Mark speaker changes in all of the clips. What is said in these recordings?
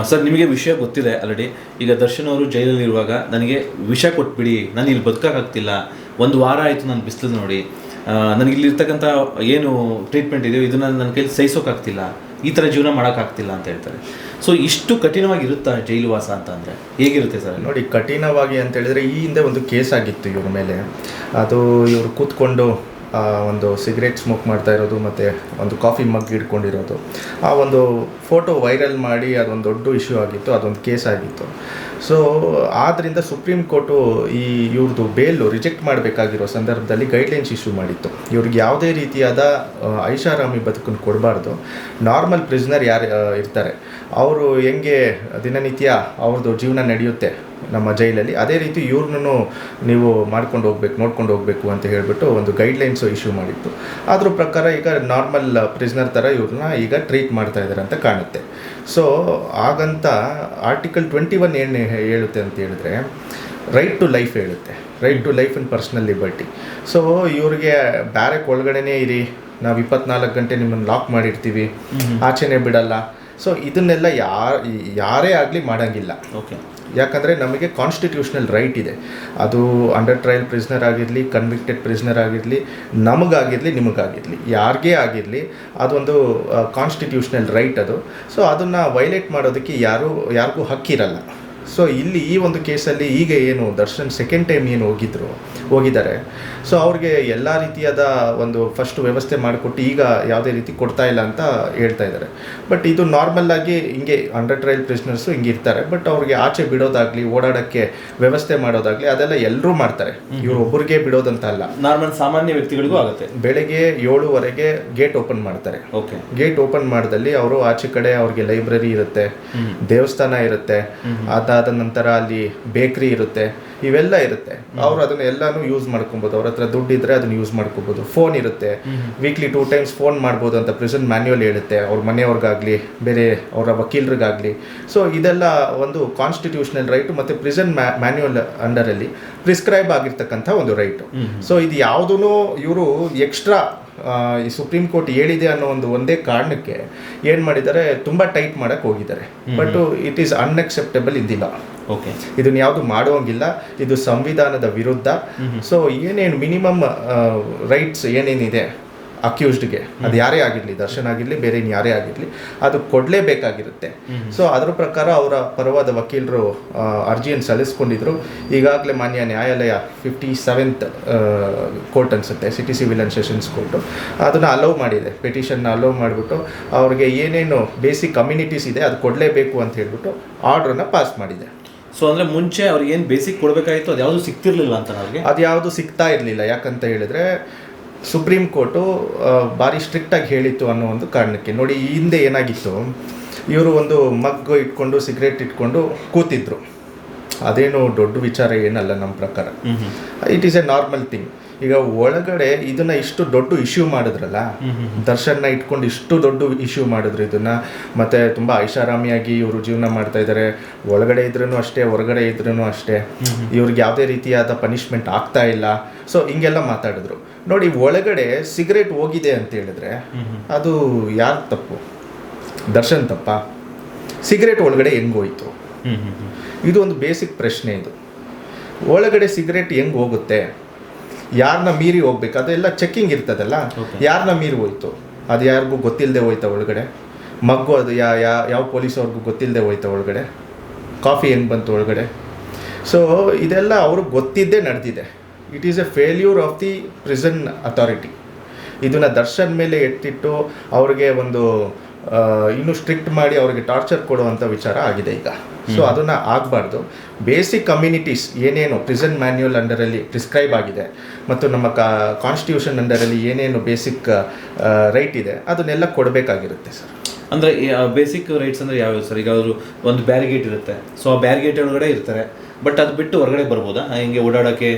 Speaker 1: Sir, ನಿಮಗೆ ವಿಷಯ ಗೊತ್ತಿದೆ ಆಲ್ರೆಡಿ. ಈಗ ದರ್ಶನ್ ಅವರು ಜೈಲಲ್ಲಿರುವಾಗ ನನಗೆ ವಿಷ ಕೊಟ್ಬಿಡಿ, ನಾನು ಇಲ್ಲಿ ಬದುಕೋಕ್ಕಾಗ್ತಿಲ್ಲ, 1 ವಾರ ಆಯಿತು ನಾನು ಬಿಸಿಲು ನೋಡಿ, ನನಗೆ ಇಲ್ಲಿರ್ತಕ್ಕಂಥ ಏನು ಟ್ರೀಟ್ಮೆಂಟ್ ಇದೆಯೋ ಇದನ್ನು ನನ್ನ ಕೈಲಿ ಸಹಿಸೋಕ್ಕಾಗ್ತಿಲ್ಲ, ಈ ಥರ ಜೀವನ ಮಾಡೋಕ್ಕಾಗ್ತಿಲ್ಲ ಅಂತ ಹೇಳ್ತಾರೆ. ಸೊ ಇಷ್ಟು ಕಠಿಣವಾಗಿರುತ್ತಾ ಜೈಲು ವಾಸ ಅಂತ ಅಂದರೆ ಹೇಗಿರುತ್ತೆ ಸರ್?
Speaker 2: ನೋಡಿ, ಕಠಿಣವಾಗಿ ಅಂತ ಹೇಳಿದ್ರೆ ಈ ಹಿಂದೆ ಒಂದು ಕೇಸ್ ಆಗಿತ್ತು ಇವ್ರ ಮೇಲೆ. ಅದು ಇವರು ಕೂತ್ಕೊಂಡು ಒಂದು ಸಿಗರೇಟ್ ಸ್ಮೋಕ್ ಮಾಡ್ತಾ ಇರೋದು ಮತ್ತು ಒಂದು ಕಾಫಿ ಮಗ್ ಇಟ್ಕೊಂಡಿರೋದು, ಆ ಒಂದು ಫೋಟೋ ವೈರಲ್ ಮಾಡಿ ಅದೊಂದು ದೊಡ್ಡ ಇಶ್ಯೂ ಆಗಿತ್ತು, ಅದೊಂದು ಕೇಸ್ ಆಗಿತ್ತು. ಸೊ ಆದ್ದರಿಂದ ಸುಪ್ರೀಂ ಕೋರ್ಟು ಇವ್ರದ್ದು ಬೇಲು ರಿಜೆಕ್ಟ್ ಮಾಡಬೇಕಾಗಿರೋ ಸಂದರ್ಭದಲ್ಲಿ ಗೈಡ್ಲೈನ್ಸ್ ಇಶ್ಯೂ ಮಾಡಿತ್ತು. ಇವ್ರಿಗೆ ಯಾವುದೇ ರೀತಿಯಾದ ಐಷಾರಾಮಿ ಬದುಕನ್ನು ಕೊಡಬಾರ್ದು. ನಾರ್ಮಲ್ ಪ್ರಿಸ್ನರ್ ಯಾರು ಇರ್ತಾರೆ ಅವರು ಹೆಂಗೆ ದಿನನಿತ್ಯ ಅವ್ರದ್ದು ಜೀವನ ನಡೆಯುತ್ತೆ ನಮ್ಮ ಜೈಲಲ್ಲಿ, ಅದೇ ರೀತಿ ಇವ್ರನ್ನೂ ನೀವು ಮಾಡ್ಕೊಂಡು ಹೋಗ್ಬೇಕು, ನೋಡ್ಕೊಂಡು ಹೋಗಬೇಕು ಅಂತ ಹೇಳಿಬಿಟ್ಟು ಒಂದು ಗೈಡ್ಲೈನ್ಸು ಇಶ್ಯೂ ಮಾಡಿತ್ತು. ಅದ್ರ ಪ್ರಕಾರ ಈಗ ನಾರ್ಮಲ್ ಪ್ರಿಸ್ನರ್ ಥರ ಇವ್ರನ್ನ ಈಗ ಟ್ರೀಟ್ ಮಾಡ್ತಾ ಇದ್ದಾರೆ ಅಂತ ಕಾಣುತ್ತೆ. ಸೊ ಹಾಗಂತ ಆರ್ಟಿಕಲ್ 21 ಏನು ಹೇಳುತ್ತೆ ಅಂತ ಹೇಳಿದ್ರೆ, ರೈಟ್ ಟು ಲೈಫ್ ಹೇಳುತ್ತೆ, right to life and personal liberty. So ಇವ್ರಿಗೆ ಬ್ಯಾರೆಕ್ ಒಳಗಡೆನೇ ಇರಿ, ನಾವು 24 ಗಂಟೆ ನಿಮ್ಮನ್ನು ಲಾಕ್ ಮಾಡಿರ್ತೀವಿ, ಆಚೆನೇ ಬಿಡಲ್ಲ. ಸೊ ಇದನ್ನೆಲ್ಲ ಯಾರೇ ಆಗಲಿ ಮಾಡೋಂಗಿಲ್ಲ.
Speaker 1: ಓಕೆ,
Speaker 2: ಯಾಕಂದರೆ ನಮಗೆ ಕಾನ್ಸ್ಟಿಟ್ಯೂಷನಲ್ ರೈಟ್ ಇದೆ. ಅದು ಅಂಡರ್ ಟ್ರಯಲ್ ಪ್ರಿಸ್ನರ್ ಆಗಿರಲಿ, ಕನ್ವಿಕ್ಟೆಡ್ ಪ್ರಿಸ್ನರ್ ಆಗಿರಲಿ, ನಮಗಾಗಿರಲಿ, ನಿಮಗಾಗಿರಲಿ, ಯಾರಿಗೇ ಆಗಿರಲಿ, ಅದೊಂದು ಕಾನ್ಸ್ಟಿಟ್ಯೂಷನಲ್ ರೈಟ್ ಅದು. ಸೊ ಅದನ್ನು ವೈಲೇಟ್ ಮಾಡೋದಕ್ಕೆ ಯಾರಿಗೂ ಹಕ್ಕಿರಲ್ಲ. ಸೊ ಇಲ್ಲಿ ಈ ಒಂದು ಕೇಸಲ್ಲಿ ಈಗ ಏನು ದರ್ಶನ್ ಸೆಕೆಂಡ್ ಟೈಮ್ ಏನು ಹೋಗಿದ್ದಾರೆ, ಸೊ ಅವ್ರಿಗೆ ಎಲ್ಲ ರೀತಿಯಾದ ಒಂದು ಫಸ್ಟ್ ವ್ಯವಸ್ಥೆ ಮಾಡಿಕೊಟ್ಟು ಈಗ ಯಾವುದೇ ರೀತಿ ಕೊಡ್ತಾ ಇಲ್ಲ ಅಂತ ಹೇಳ್ತಾ ಇದ್ದಾರೆ. ಬಟ್ ಇದು ನಾರ್ಮಲ್ಲಾಗಿ ಹಿಂಗೆ ಅಂಡರ್ ಟ್ರಯಲ್ ಪ್ರಿಸ್ನರ್ಸು ಹಿಂಗೆ ಇರ್ತಾರೆ. ಬಟ್ ಅವ್ರಿಗೆ ಆಚೆ ಬಿಡೋದಾಗಲಿ, ಓಡಾಡೋಕ್ಕೆ ವ್ಯವಸ್ಥೆ ಮಾಡೋದಾಗಲಿ ಅದೆಲ್ಲ ಎಲ್ಲರೂ ಮಾಡ್ತಾರೆ. ಇವರು ಒಬ್ಬರಿಗೆ ಬಿಡೋದಂತ ಅಲ್ಲ,
Speaker 1: ನಾರ್ಮಲ್ ಸಾಮಾನ್ಯ ವ್ಯಕ್ತಿಗಳಿಗೂ ಆಗುತ್ತೆ.
Speaker 2: ಬೆಳಗ್ಗೆ 7:00 ಗೇಟ್ ಓಪನ್ ಮಾಡ್ತಾರೆ.
Speaker 1: ಓಕೆ,
Speaker 2: ಗೇಟ್ ಓಪನ್ ಮಾಡಿದಲ್ಲಿ ಅವರು ಆಚೆ ಕಡೆ ಅವ್ರಿಗೆ ಲೈಬ್ರರಿ ಇರುತ್ತೆ, ದೇವಸ್ಥಾನ ಇರುತ್ತೆ, ಅದಾದ ನಂತರ ಅಲ್ಲಿ ಬೇಕ್ರಿ ಇರುತ್ತೆ, ಇವೆಲ್ಲ ಇರುತ್ತೆ. ಅವರು ಅದನ್ನ ಎಲ್ಲಾನು ಯೂಸ್ ಮಾಡ್ಕೊಬೋದು. ಅವ್ರ ಹತ್ರ ದುಡ್ಡಿದ್ರೆ ಅದನ್ನ ಯೂಸ್ ಮಾಡ್ಕೋಬೋದು. ಫೋನ್ ಇರುತ್ತೆ, ವೀಕ್ಲಿ 2 times ಫೋನ್ ಮಾಡ್ಬೋದು ಅಂತ ಪ್ರಿಸನ್ ಮ್ಯಾನ್ಯುವಲ್ ಹೇಳುತ್ತೆ, ಅವ್ರ ಮನೆಯವ್ರಿಗಾಗಲಿ ಬೇರೆ ಅವರ ವಕೀಲರಿಗಾಗಲಿ. ಸೊ ಇದೆಲ್ಲ ಒಂದು ಕಾನ್ಸ್ಟಿಟ್ಯೂಷನಲ್ ರೈಟು ಮತ್ತು ಪ್ರಿಸನ್ ಮ್ಯಾನ್ಯುವಲ್ ಅಂಡರಲ್ಲಿ ಪ್ರಿಸ್ಕ್ರೈಬ್ ಆಗಿರ್ತಕ್ಕಂಥ ಒಂದು ರೈಟು. ಸೊ ಇದು ಯಾವುದೂ ಇವರು ಎಕ್ಸ್ಟ್ರಾ ಈ ಸುಪ್ರೀಂ ಕೋರ್ಟ್ ಹೇಳಿದೆ ಅನ್ನೋ ಒಂದೇ ಕಾರಣಕ್ಕೆ ಏನು ಮಾಡಿದ್ದಾರೆ, ತುಂಬ ಟೈಟ್ ಮಾಡೋಕ್ಕೆ ಹೋಗಿದ್ದಾರೆ. But it is unacceptable in the law.
Speaker 1: Okay,
Speaker 2: ಇದನ್ನ ಯಾವುದು ಮಾಡುವಂಗಿಲ್ಲ, ಇದು ಸಂವಿಧಾನದ ವಿರುದ್ಧ. ಸೊ ಏನೇನು ಮಿನಿಮಮ್ ರೈಟ್ಸ್ ಏನೇನಿದೆ ಅಕ್ಯೂಸ್ಡ್ಗೆ, ಅದು ಯಾರೇ ಆಗಿರಲಿ, ದರ್ಶನ್ ಆಗಿರಲಿ, ಬೇರೆ ಯಾರೇ ಆಗಿರಲಿ, ಅದು ಕೊಡಲೇಬೇಕಾಗಿರುತ್ತೆ. ಸೊ ಅದರ ಪ್ರಕಾರ ಅವರ ಪರವಾದ ವಕೀಲರು ಅರ್ಜಿಯನ್ನು ಸಲ್ಲಿಸ್ಕೊಂಡಿದ್ರು. ಈಗಾಗಲೇ ಮಾನ್ಯ ನ್ಯಾಯಾಲಯ 57th ಕೋರ್ಟ್ ಅನಿಸುತ್ತೆ, city civil and sessions court ಅದನ್ನು ಅಲೌ ಮಾಡಿದೆ. ಪೆಟಿಷನ್ನ ಅಲೌ ಮಾಡಿಬಿಟ್ಟು ಅವ್ರಿಗೆ ಏನೇನು ಬೇಸಿಕ್ ಕಮ್ಯುನಿಟೀಸ್ ಇದೆ ಅದು ಕೊಡಲೇಬೇಕು ಅಂತ ಹೇಳ್ಬಿಟ್ಟು ಆರ್ಡ್ರನ್ನ ಪಾಸ್ ಮಾಡಿದೆ.
Speaker 1: ಸೊ ಅಂದರೆ ಮುಂಚೆ ಅವ್ರಿಗೆ ಏನು ಬೇಸಿಕ್ ಕೊಡಬೇಕಾಗಿತ್ತು ಅದು ಯಾವುದು ಸಿಗ್ತಿರ್ಲಿಲ್ಲ ಅಂತ ಅವ್ರಿಗೆ?
Speaker 2: ಅದು ಯಾವುದು ಸಿಗ್ತಾ ಇರಲಿಲ್ಲ. ಯಾಕಂತ ಹೇಳಿದ್ರೆ ಸುಪ್ರೀಂ ಕೋರ್ಟು ಭಾರಿ ಸ್ಟ್ರಿಕ್ಟಾಗಿ ಹೇಳಿತ್ತು ಅನ್ನೋ ಒಂದು ಕಾರಣಕ್ಕೆ. ನೋಡಿ, ಈ ಹಿಂದೆ ಏನಾಗಿತ್ತು, ಇವರು ಒಂದು ಮಗ್ಗು ಇಟ್ಕೊಂಡು ಸಿಗರೇಟ್ ಇಟ್ಕೊಂಡು ಕೂತಿದ್ರು. ಅದೇನು ದೊಡ್ಡ ವಿಚಾರ ಏನಲ್ಲ ನಮ್ಮ ಪ್ರಕಾರ. It is A normal thing. ಈಗ ಒಳಗಡೆ ಇದನ್ನು ಇಷ್ಟು ದೊಡ್ಡ ಇಶ್ಯೂ ಮಾಡಿದ್ರಲ್ಲ, ದರ್ಶನ್ನ ಇಟ್ಕೊಂಡು ಇಷ್ಟು ದೊಡ್ಡ ಇಶ್ಯೂ ಮಾಡಿದ್ರು ಇದನ್ನು, ಮತ್ತು ತುಂಬ ಐಷಾರಾಮಿಯಾಗಿ ಇವರು ಜೀವನ ಮಾಡ್ತಾ ಇದ್ದಾರೆ. ಒಳಗಡೆ ಇದ್ರೂ ಅಷ್ಟೇ, ಹೊರಗಡೆ ಇದ್ರೂ ಅಷ್ಟೇ, ಇವ್ರಿಗೆ ಯಾವುದೇ ರೀತಿಯಾದ ಪನಿಷ್ಮೆಂಟ್ ಆಗ್ತಾ ಇಲ್ಲ. ಸೊ ಹಿಂಗೆಲ್ಲ ಮಾತಾಡಿದ್ರು. ನೋಡಿ, ಒಳಗಡೆ ಸಿಗರೇಟ್ ಹೋಗಿದೆ ಅಂತ ಹೇಳಿದ್ರೆ ಅದು ಯಾರು ತಪ್ಪು? ದರ್ಶನ್ ತಪ್ಪಾ? ಸಿಗರೇಟ್ ಒಳಗಡೆ ಹೆಂಗೆ ಹೋಯ್ತು? ಇದು ಒಂದು ಬೇಸಿಕ್ ಪ್ರಶ್ನೆ. ಇದು ಒಳಗಡೆ ಸಿಗರೇಟ್ ಹೆಂಗೆ ಹೋಗುತ್ತೆ, ಯಾರನ್ನ ಮೀರಿ ಹೋಗ್ಬೇಕು, ಅದೆಲ್ಲ ಚೆಕ್ಕಿಂಗ್ ಇರ್ತದಲ್ಲ. ಯಾರನ್ನ ಮೀರಿ ಹೋಯ್ತು, ಅದು ಯಾರಿಗೂ ಗೊತ್ತಿಲ್ಲದೆ ಹೋಯ್ತಾ ಒಳಗಡೆ? ಮಗ್ಗು ಅದು ಯಾವ ಪೊಲೀಸವ್ರಿಗೂ ಗೊತ್ತಿಲ್ಲದೆ ಹೋಯ್ತಾ ಒಳಗಡೆ? ಕಾಫಿ ಹೆಂಗೆ ಬಂತು ಒಳಗಡೆ? ಸೊ ಇದೆಲ್ಲ ಅವ್ರಿಗೆ ಗೊತ್ತಿದ್ದೇ ನಡೆದಿದೆ. It is a failure of the prison authority. ಇದನ್ನು ದರ್ಶನ್ ಮೇಲೆ ಎತ್ತಿಟ್ಟು ಅವ್ರಿಗೆ ಒಂದು ಇನ್ನೂ ಸ್ಟ್ರಿಕ್ಟ್ ಮಾಡಿ ಅವ್ರಿಗೆ ಟಾರ್ಚರ್ ಕೊಡುವಂಥ ವಿಚಾರ ಆಗಿದೆ ಈಗ. ಸೊ ಅದನ್ನು ಆಗಬಾರ್ದು. ಬೇಸಿಕ್ ಕಮ್ಯುನಿಟೀಸ್ ಏನೇನು ಪ್ರಿಸನ್ ಮ್ಯಾನ್ಯುವಲ್ ಅಂಡರಲ್ಲಿ ಪ್ರಿಸ್ಕ್ರೈಬ್ ಆಗಿದೆ ಮತ್ತು ನಮ್ಮ ಕಾನ್ಸ್ಟಿಟ್ಯೂಷನ್ ಅಂಡರಲ್ಲಿ ಏನೇನು ಬೇಸಿಕ್ ರೈಟ್ ಇದೆ ಅದನ್ನೆಲ್ಲ ಕೊಡಬೇಕಾಗಿರುತ್ತೆ ಸರ್.
Speaker 1: ಅಂದರೆ ಬೇಸಿಕ್ ರೈಟ್ಸ್ ಅಂದರೆ ಯಾವ್ಯಾವ ಸರ್? ಈಗ ಅವರು ಒಂದು ಬ್ಯಾರಿಗೇಟ್ ಇರುತ್ತೆ, ಸೊ ಆ ಬ್ಯಾರಿಗೇಟ್ ಒಳಗಡೆ ಇರ್ತಾರೆ, ಬಟ್ ಅದು ಬಿಟ್ಟು ಹೊರಗಡೆ ಬರ್ಬೋದಾ? ಹಿಂಗೆ ಓಡಾಡೋಕ್ಕೆ,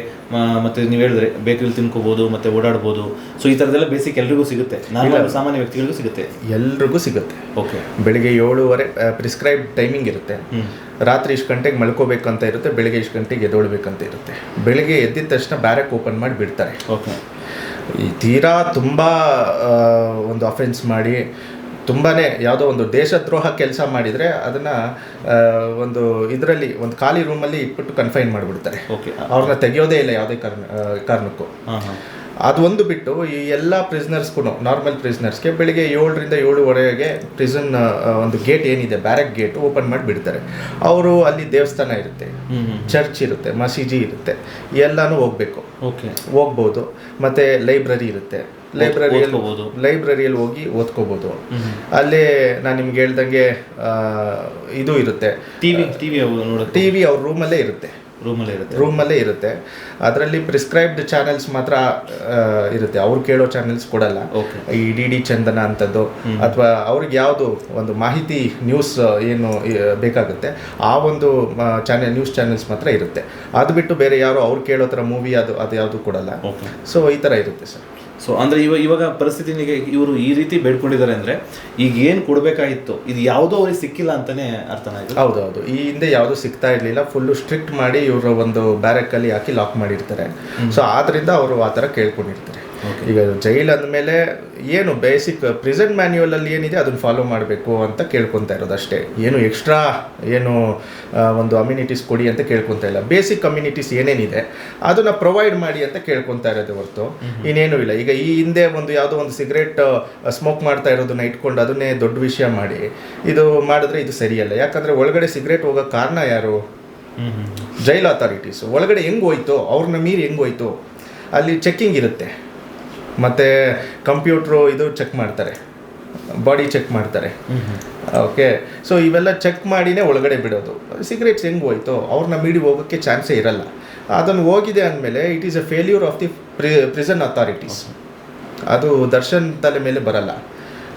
Speaker 1: ಮತ್ತು ನೀವು ಹೇಳಿದ್ರೆ ಬೇಕರಿಲಿ ತಿನ್ಕೋಬೋದು ಮತ್ತು ಓಡಾಡ್ಬೋದು. ಸೊ ಈ ಥರದ್ದೆಲ್ಲ ಬೇಸಿಕ್ ಎಲ್ರಿಗೂ ಸಿಗುತ್ತೆ, ನಾರ್ಮಲ್ ಸಾಮಾನ್ಯ ವ್ಯಕ್ತಿಗಳಿಗೂ ಸಿಗುತ್ತೆ?
Speaker 2: ಎಲ್ರಿಗೂ ಸಿಗುತ್ತೆ.
Speaker 1: ಓಕೆ,
Speaker 2: ಬೆಳಿಗ್ಗೆ 7:30 ಪ್ರಿಸ್ಕ್ರೈಬ್ ಟೈಮಿಂಗ್ ಇರುತ್ತೆ. ರಾತ್ರಿ ಇಷ್ಟು ಗಂಟೆಗೆ ಮಲ್ಕೋಬೇಕಂತ ಇರುತ್ತೆ, ಬೆಳಿಗ್ಗೆ ಇಷ್ಟು ಗಂಟೆಗೆ ಎದ್ದೇಳಬೇಕಂತ ಇರುತ್ತೆ. ಬೆಳಿಗ್ಗೆ ಎದ್ದಿದ ತಕ್ಷಣ ಬ್ಯಾರಕ್ ಓಪನ್ ಮಾಡಿ ಬಿಡ್ತಾರೆ.
Speaker 1: ಓಕೆ,
Speaker 2: ಈ ತೀರಾ ತುಂಬ ಒಂದು ಅಫೆನ್ಸ್ ಮಾಡಿ ತುಂಬಾ ಯಾವುದೋ ಒಂದು ದೇಶದ್ರೋಹ ಕೆಲಸ ಮಾಡಿದರೆ ಅದನ್ನು ಒಂದು ಇದರಲ್ಲಿ ಒಂದು ಖಾಲಿ ರೂಮಲ್ಲಿ ಇಟ್ಬಿಟ್ಟು ಕನ್ಫೈನ್ ಮಾಡಿಬಿಡ್ತಾರೆ.
Speaker 1: ಓಕೆ,
Speaker 2: ಅವ್ರನ್ನ ತೆಗೆಯೋದೇ ಇಲ್ಲ ಯಾವುದೇ ಕಾರಣಕ್ಕೂ. ಅದು ಒಂದು ಬಿಟ್ಟು ಈ ಎಲ್ಲ ಪ್ರಿಸ್ನರ್ಸ್ಗೂ, ನಾರ್ಮಲ್ ಪ್ರಿಸ್ನರ್ಸ್ಗೆ ಬೆಳಿಗ್ಗೆ 7ರಿಂದ 7:15 ಪ್ರಿಸನ್ ಒಂದು ಗೇಟ್ ಏನಿದೆ, ಬ್ಯಾರಕ್ ಗೇಟ್ ಓಪನ್ ಮಾಡಿ ಬಿಡ್ತಾರೆ. ಅವರು ಅಲ್ಲಿ ದೇವಸ್ಥಾನ ಇರುತ್ತೆ, ಚರ್ಚ್ ಇರುತ್ತೆ, ಮಸೀದಿ ಇರುತ್ತೆ, ಎಲ್ಲನೂ ಹೋಗ್ಬೇಕು, ಹೋಗ್ಬೋದು. ಮತ್ತು ಲೈಬ್ರರಿ ಇರುತ್ತೆ, ಲೈಬ್ರರಿಯಲ್ಲಿ ಹೋಗಿ ಓದ್ಕೋಬೋದು. ಅಲ್ಲೇ ನಾನು ನಿಮ್ಗೆ ಹೇಳ್ದಂಗೆ ಇದು ಇರುತ್ತೆ, ಟಿವಿ ಅವ್ರ ರೂಮಲ್ಲೇ ಇರುತ್ತೆ. ಅದರಲ್ಲಿ ಪ್ರಿಸ್ಕ್ರೈಬ್ಡ್ ಚಾನೆಲ್ಸ್ ಮಾತ್ರ ಇರುತ್ತೆ, ಅವ್ರು ಕೇಳೋ ಚಾನೆಲ್ಸ್ ಕೊಡಲ್ಲ. ಈ DD ಚಂದನ ಅಂಥದ್ದು ಅಥವಾ ಅವ್ರಿಗೆ ಯಾವುದು ಒಂದು ಮಾಹಿತಿ ನ್ಯೂಸ್ ಏನು ಬೇಕಾಗುತ್ತೆ ಆ ಒಂದು ನ್ಯೂಸ್ ಚಾನೆಲ್ಸ್ ಮಾತ್ರ ಇರುತ್ತೆ. ಅದು ಬಿಟ್ಟು ಬೇರೆ ಯಾರು ಅವ್ರು ಕೇಳೋ ಥರ ಮೂವಿ ಅದು ಯಾವುದು ಕೊಡಲ್ಲ. ಸೊ ಈ ಥರ ಇರುತ್ತೆ ಸರ್.
Speaker 1: ಸೊ ಅಂದರೆ ಇವಾಗ ಪರಿಸ್ಥಿತಿನಿಗೆ ಇವರು ಈ ರೀತಿ ಬೇಡ್ಕೊಂಡಿದ್ದಾರೆ ಅಂದರೆ ಈಗ ಏನು ಕೊಡಬೇಕಾಗಿತ್ತು ಇದು ಯಾವುದೋ ಅವ್ರಿಗೆ ಸಿಕ್ಕಿಲ್ಲ ಅಂತಲೇ ಅರ್ಥನಾಗಿದೆ.
Speaker 2: ಹೌದು, ಈ ಹಿಂದೆ ಯಾವುದೂ ಸಿಗ್ತಾ ಇರಲಿಲ್ಲ, ಫುಲ್ಲು ಸ್ಟ್ರಿಕ್ಟ್ ಮಾಡಿ ಇವರು ಒಂದು ಬ್ಯಾರಕ್ಕಲ್ಲಿ ಹಾಕಿ ಲಾಕ್ ಮಾಡಿರ್ತಾರೆ. ಸೊ ಆದ್ದರಿಂದ ಅವರು ಆ ಥರ ಕೇಳ್ಕೊಂಡಿರ್ತಾರೆ. ಈಗ ಜೈಲ್ ಅಂದಮೇಲೆ ಏನು ಬೇಸಿಕ್ ಪ್ರಿಸನ್ ಮ್ಯಾನ್ಯುವಲಲ್ಲಿ ಏನಿದೆ ಅದನ್ನು ಫಾಲೋ ಮಾಡಬೇಕು ಅಂತ ಕೇಳ್ಕೊತಾ ಇರೋದು ಅಷ್ಟೇ. ಏನು ಎಕ್ಸ್ಟ್ರಾ ಏನು ಒಂದು ಅಮ್ಯುನಿಟೀಸ್ ಕೊಡಿ ಅಂತ ಕೇಳ್ಕೊತಾ ಇಲ್ಲ. ಬೇಸಿಕ್ ಕಮ್ಯುನಿಟೀಸ್ ಏನೇನಿದೆ ಅದನ್ನು ಪ್ರೊವೈಡ್ ಮಾಡಿ ಅಂತ ಕೇಳ್ಕೊತಾ ಇರೋದು ಹೊರತು ಇನ್ನೇನು ಇಲ್ಲ. ಈಗ ಈ ಹಿಂದೆ ಒಂದು ಯಾವುದೋ ಒಂದು ಸಿಗರೇಟ್ ಸ್ಮೋಕ್ ಮಾಡ್ತಾ ಇರೋದನ್ನ ಇಟ್ಕೊಂಡು ಅದನ್ನೇ ದೊಡ್ಡ ವಿಷಯ ಮಾಡಿ ಇದು ಮಾಡಿದ್ರೆ ಇದು ಸರಿಯಲ್ಲ. ಯಾಕಂದರೆ ಒಳಗಡೆ ಸಿಗರೇಟ್ ಹೋಗೋ ಕಾರಣ ಯಾರು? Jail authorities. ಒಳಗಡೆ ಹೆಂಗೆ ಹೋಯ್ತು, ಅವ್ರನ್ನ ಮೀರಿ ಹೆಂಗೆ ಹೋಯ್ತು? ಅಲ್ಲಿ ಚೆಕ್ಕಿಂಗ್ ಇರುತ್ತೆ, ಮತ್ತು ಕಂಪ್ಯೂಟ್ರು ಇದು ಚೆಕ್ ಮಾಡ್ತಾರೆ, ಬಾಡಿ ಚೆಕ್ ಮಾಡ್ತಾರೆ. ಓಕೆ, ಸೊ ಇವೆಲ್ಲ ಚೆಕ್ ಮಾಡಿನೇ ಒಳಗಡೆ ಬಿಡೋದು. ಸಿಗರೇಟ್ಸ್ ಹೆಂಗೆ ಹೋಯ್ತು, ಅವ್ರನ್ನ ಮೀಡಿ ಹೋಗೋಕ್ಕೆ ಚಾನ್ಸೇ ಇರಲ್ಲ. ಅದನ್ನು ಹೋಗಿದೆ ಅಂದಮೇಲೆ it is a failure of the prison authorities. ಅದು ದರ್ಶನ್ ತಲೆ ಮೇಲೆ ಬರಲ್ಲ.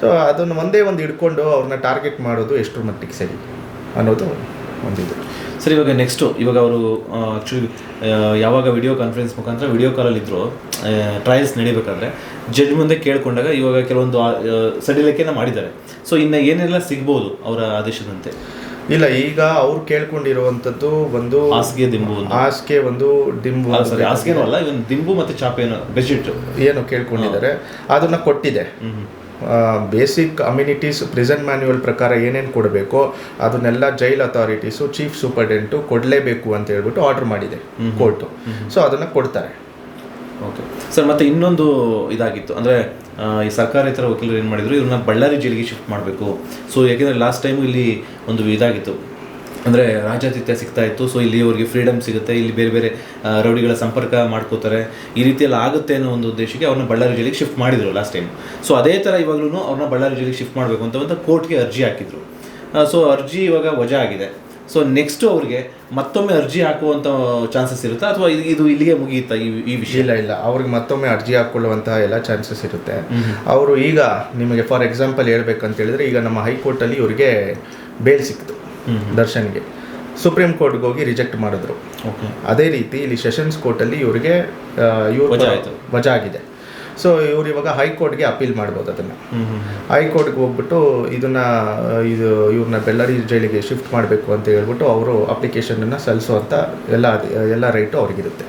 Speaker 2: ಸೊ ಅದನ್ನು ಒಂದೇ ಒಂದು ಹಿಡ್ಕೊಂಡು ಅವ್ರನ್ನ ಟಾರ್ಗೆಟ್ ಮಾಡೋದು ಎಷ್ಟರ ಮಟ್ಟಿಗೆ ಸರಿ ಅನ್ನೋದು ಒಂದಿದೆ.
Speaker 1: ಸರ್, ಇವಾಗ ಅವರು ಆ್ಯಕ್ಚುಲಿ ಯಾವಾಗ ವಿಡಿಯೋ ಕಾನ್ಫರೆನ್ಸ್ ಮುಖಾಂತರ ವಿಡಿಯೋ ಕಾಲಲ್ಲಿದ್ದರು ಟ್ರಯಲ್ಸ್ ನಡಿಬೇಕಾದ್ರೆ ಜಡ್ಜ್ ಮುಂದೆ ಕೇಳ್ಕೊಂಡಾಗ ಇವಾಗ ಕೆಲವೊಂದು ಸಡಿಲಿಕೆನ ಮಾಡಿದ್ದಾರೆ. ಸೊ ಇನ್ನು ಏನೆಲ್ಲ ಸಿಗ್ಬೋದು ಅವರ ಆದೇಶದಂತೆ?
Speaker 2: ಇಲ್ಲ, ಈಗ ಅವ್ರು ಕೇಳ್ಕೊಂಡಿರುವಂಥದ್ದು ಒಂದು
Speaker 1: ಹಾಸಿಗೆ ದಿಂಬು, ಹಾಸಿಗೆನೂ ಅಲ್ಲ, ಇವನ್ ದಿಂಬು ಮತ್ತು ಚಾಪೇನು ಬೆಡ್ಶೀಟ್
Speaker 2: ಏನು ಕೇಳ್ಕೊಂಡಿದ್ದಾರೆ ಅದನ್ನು ಕೊಟ್ಟಿದೆ. ಬೇಸಿಕ್ ಅಮ್ಯುನಿಟೀಸ್ ಪ್ರಿಸನ್ ಮ್ಯಾನ್ಯುವಲ್ ಪ್ರಕಾರ ಏನೇನು ಕೊಡಬೇಕೋ ಅದನ್ನೆಲ್ಲ ಜೈಲ್ ಅಥಾರಿಟೀಸು ಚೀಫ್ ಸೂಪರ್ಡೆಂಟು ಕೊಡಲೇಬೇಕು ಅಂತ ಹೇಳ್ಬಿಟ್ಟು ಆರ್ಡರ್ ಮಾಡಿದೆ ಕೋರ್ಟು. ಸೊ ಅದನ್ನು ಕೊಡ್ತಾರೆ.
Speaker 1: ಓಕೆ ಸರ್, ಮತ್ತು ಇನ್ನೊಂದು ಇದಾಗಿತ್ತು ಅಂದರೆ ಈ ಸರ್ಕಾರೇತರ ವಕೀಲರು ಏನು ಮಾಡಿದರು, ಇವ್ರನ್ನ ಬಳ್ಳಾರಿ ಜೈಲಿಗೆ ಶಿಫ್ಟ್ ಮಾಡಬೇಕು. ಸೊ ಯಾಕೆಂದರೆ ಲಾಸ್ಟ್ ಟೈಮು ಇಲ್ಲಿ ಒಂದು ಇದಾಗಿತ್ತು, ಅಂದರೆ ರಾಜಾತಿಥ್ಯ ಸಿಗ್ತಾ ಇತ್ತು. ಸೊ ಇಲ್ಲಿ ಅವ್ರಿಗೆ ಫ್ರೀಡಮ್ ಸಿಗುತ್ತೆ, ಇಲ್ಲಿ ಬೇರೆ ಬೇರೆ ರೌಡಿಗಳ ಸಂಪರ್ಕ ಮಾಡ್ಕೋತಾರೆ, ಈ ರೀತಿಯೆಲ್ಲ ಆಗುತ್ತೆ ಅನ್ನೋ ಒಂದು ಉದ್ದೇಶಕ್ಕೆ ಅವ್ರನ್ನ ಬಳ್ಳಾರಿ ಜೈಲಿಗೆ ಶಿಫ್ಟ್ ಮಾಡಿದರು ಲಾಸ್ಟ್ ಟೈಮ್. ಸೊ ಅದೇ ಥರ ಇವಾಗಲೂ ಅವ್ರನ್ನ ಬಳ್ಳಾರಿ ಜೈಲಿಗೆ ಶಿಫ್ಟ್ ಮಾಡಬೇಕು ಅಂತ ಕೋರ್ಟ್ಗೆ ಅರ್ಜಿ ಹಾಕಿದರು. ಸೊ ಅರ್ಜಿ ಇವಾಗ ವಜಾ ಆಗಿದೆ. ಸೊ ನೆಕ್ಸ್ಟು ಅವ್ರಿಗೆ ಮತ್ತೊಮ್ಮೆ ಅರ್ಜಿ ಹಾಕುವಂಥ ಚಾನ್ಸಸ್ ಇರುತ್ತಾ ಅಥವಾ ಇದು ಇಲ್ಲಿಗೆ ಮುಗಿಯುತ್ತಾ ಈ ವಿಷಯ?
Speaker 2: ಇಲ್ಲ, ಅವ್ರಿಗೆ ಮತ್ತೊಮ್ಮೆ ಅರ್ಜಿ ಹಾಕ್ಕೊಳ್ಳುವಂತಹ ಎಲ್ಲ ಚಾನ್ಸಸ್ ಇರುತ್ತೆ. ಅವರು ಈಗ ನಿಮಗೆ ಫಾರ್ ಎಕ್ಸಾಂಪಲ್ ಹೇಳ್ಬೇಕಂತ ಹೇಳಿದ್ರೆ, ಈಗ ನಮ್ಮ ಹೈಕೋರ್ಟಲ್ಲಿ ಇವರಿಗೆ ಬೇಲ್ ಸಿಕ್ತು ದರ್ಶನ್ಗೆ, ಸುಪ್ರೀಂ ಕೋರ್ಟ್ಗೆ ಹೋಗಿ ರಿಜೆಕ್ಟ್ ಮಾಡಿದ್ರು. ಅದೇ ರೀತಿ ಇಲ್ಲಿ ಸೆಷನ್ಸ್ ಕೋರ್ಟಲ್ಲಿ ಇವರಿಗೆ ವಜಾ ಆಗಿದೆ. ಸೊ ಇವ್ರು ಇವಾಗ ಹೈಕೋರ್ಟ್ಗೆ ಅಪೀಲ್ ಮಾಡ್ಬೋದು. ಅದನ್ನು ಹೈಕೋರ್ಟ್ಗೆ ಹೋಗ್ಬಿಟ್ಟು ಇವ್ರನ್ನ ಬೆಳ್ಳಾರಿ ಜೈಲಿಗೆ ಶಿಫ್ಟ್ ಮಾಡಬೇಕು ಅಂತ ಹೇಳ್ಬಿಟ್ಟು ಅವರು ಅಪ್ಲಿಕೇಶನನ್ನು ಸಲ್ಲಿಸುವಂಥ ಎಲ್ಲ ರೈಟು ಅವ್ರಿಗಿರುತ್ತೆ.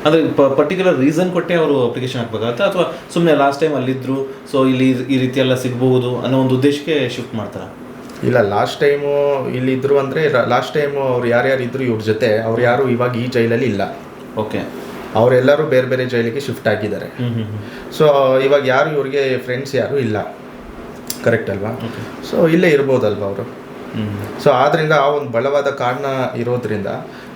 Speaker 1: ಅಂದರೆ ಪರ್ಟಿಕ್ಯುಲರ್ ರೀಸನ್ ಕೊಟ್ಟೆ ಅವರು ಅಪ್ಲಿಕೇಶನ್ ಹಾಕ್ಬೇಕಾಗತ್ತಾ ಅಥವಾ ಸುಮ್ಮನೆ ಲಾಸ್ಟ್ ಟೈಮ್ ಅಲ್ಲಿದ್ದರು ಸೊ ಇಲ್ಲಿ ಈ ರೀತಿ ಎಲ್ಲ ಸಿಗ್ಬಹುದು ಅನ್ನೋ ಒಂದು ಉದ್ದೇಶಕ್ಕೆ ಶಿಫ್ಟ್ ಮಾಡ್ತಾರಾ?
Speaker 2: ಇಲ್ಲ, ಲಾಸ್ಟ್ ಟೈಮು ಇಲ್ಲಿದ್ದರು ಅಂದರೆ ಲಾಸ್ಟ್ ಟೈಮು ಅವ್ರು ಯಾರ್ಯಾರು ಇದ್ದರು ಇವ್ರ ಜೊತೆ ಅವ್ರು ಯಾರು ಇವಾಗ ಈ ಜೈಲಲ್ಲಿ ಇಲ್ಲ.
Speaker 1: ಓಕೆ,
Speaker 2: ಅವರೆಲ್ಲರೂ ಬೇರೆ ಬೇರೆ ಜೈಲಿಗೆ ಶಿಫ್ಟ್ ಆಗಿದ್ದಾರೆ. ಸೊ ಇವಾಗ ಯಾರು ಇವ್ರಿಗೆ ಫ್ರೆಂಡ್ಸ್ ಯಾರು ಇಲ್ಲ, ಕರೆಕ್ಟ್ ಅಲ್ವಾ? ಸೊ ಇಲ್ಲೇ ಇರ್ಬೋದಲ್ವ ಅವರು. ಸೊ ಆದ್ದರಿಂದ ಆ ಒಂದು ಬಲವಾದ ಕಾರಣ ಇರೋದ್ರಿಂದ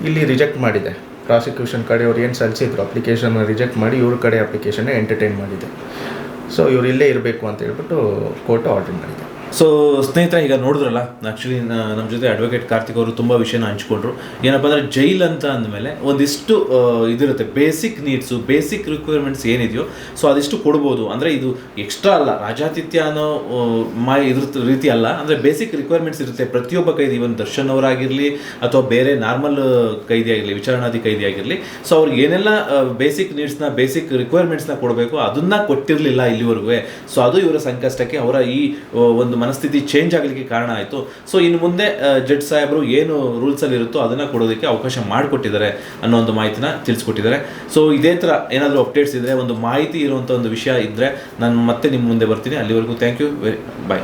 Speaker 2: ಇಲ್ಲಿ ರಿಜೆಕ್ಟ್ ಮಾಡಿದೆ. ಪ್ರಾಸಿಕ್ಯೂಷನ್ ಕಡೆಯವ್ರು ಏನು ಸಲ್ಲಿಸಿದ್ರು ಅಪ್ಲಿಕೇಶನ್ ರಿಜೆಕ್ಟ್ ಮಾಡಿ ಇವ್ರ ಕಡೆ ಅಪ್ಲಿಕೇಶನ್ ಎಂಟರ್ಟೈನ್ ಮಾಡಿದೆ. ಸೊ ಇವ್ರು ಇಲ್ಲೇ ಇರಬೇಕು ಅಂತ ಹೇಳ್ಬಿಟ್ಟು ಕೋರ್ಟ್ ಆರ್ಡರ್ ಮಾಡಿದೆ.
Speaker 1: ಸೊ ಸ್ನೇಹಿತರೆ, ಈಗ ನೋಡಿದ್ರಲ್ಲ, ಆ್ಯಕ್ಚುಲಿ ನಮ್ಮ ಜೊತೆ ಅಡ್ವೊಕೇಟ್ ಕಾರ್ತಿಕ್ ಅವರು ತುಂಬ ವಿಷಯನ ಹಂಚ್ಕೊಂಡ್ರು. ಏನಪ್ಪ ಅಂದರೆ ಜೈಲ್ ಅಂತ ಅಂದಮೇಲೆ ಒಂದಿಷ್ಟು ಇದಿರುತ್ತೆ, ಬೇಸಿಕ್ ನೀಡ್ಸು, ಬೇಸಿಕ್ ರಿಕ್ವೈರ್ಮೆಂಟ್ಸ್ ಏನಿದೆಯೋ ಸೊ ಅದಿಷ್ಟು ಕೊಡ್ಬೋದು. ಅಂದರೆ ಇದು ಎಕ್ಸ್ಟ್ರಾ ಅಲ್ಲ, ರಾಜಾತಿಥ್ಯ ಅನ್ನೋ ಇದ್ರ ರೀತಿ ಅಲ್ಲ. ಅಂದರೆ ಬೇಸಿಕ್ ರಿಕ್ವೈರ್ಮೆಂಟ್ಸ್ ಇರುತ್ತೆ ಪ್ರತಿಯೊಬ್ಬ ಕೈದಿ, ಇವನ್ ದರ್ಶನ್ ಅವರಾಗಿರಲಿ ಅಥವಾ ಬೇರೆ ನಾರ್ಮಲ್ ಕೈದಿ ಆಗಿರಲಿ, ವಿಚಾರಣಾಧಿ ಕೈದಿ ಆಗಿರಲಿ. ಸೊ ಅವ್ರಿಗೆ ಏನೆಲ್ಲ ಬೇಸಿಕ್ ನೀಡ್ಸ್ನ, ಬೇಸಿಕ್ ರಿಕ್ವೈರ್ಮೆಂಟ್ಸ್ನ ಕೊಡಬೇಕು ಅದನ್ನು ಕೊಟ್ಟಿರಲಿಲ್ಲ ಇಲ್ಲಿವರೆಗೂ. ಸೊ ಅದು ಇವರ ಸಂಕಷ್ಟಕ್ಕೆ, ಅವರ ಈ ಒಂದು ಮನಸ್ಥಿತಿ ಚೇಂಜ್ ಆಗಲಿಕ್ಕೆ ಕಾರಣ ಆಯಿತು. ಸೊ ಇನ್ನು ಮುಂದೆ ಜಡ್ಜ್ ಸಾಹೇಬರು ಏನು ರೂಲ್ಸಲ್ಲಿ ಇರುತ್ತೋ ಅದನ್ನು ಕೊಡೋದಕ್ಕೆ ಅವಕಾಶ ಮಾಡಿಕೊಟ್ಟಿದ್ದಾರೆ ಅನ್ನೋ ಒಂದು ಮಾಹಿತಿನ ತಿಳಿಸ್ಕೊಟ್ಟಿದ್ದಾರೆ. ಸೊ ಇದೇ ಥರ ಏನಾದರೂ ಅಪ್ಡೇಟ್ಸ್ ಇದ್ದರೆ, ಒಂದು ಮಾಹಿತಿ ಇರುವಂಥ ಒಂದು ವಿಷಯ ಇದ್ದರೆ ನಾನು ಮತ್ತೆ ನಿಮ್ಮ ಮುಂದೆ ಬರ್ತೀನಿ. ಅಲ್ಲಿವರೆಗೂ ಥ್ಯಾಂಕ್ ಯು, ಬಾಯ್.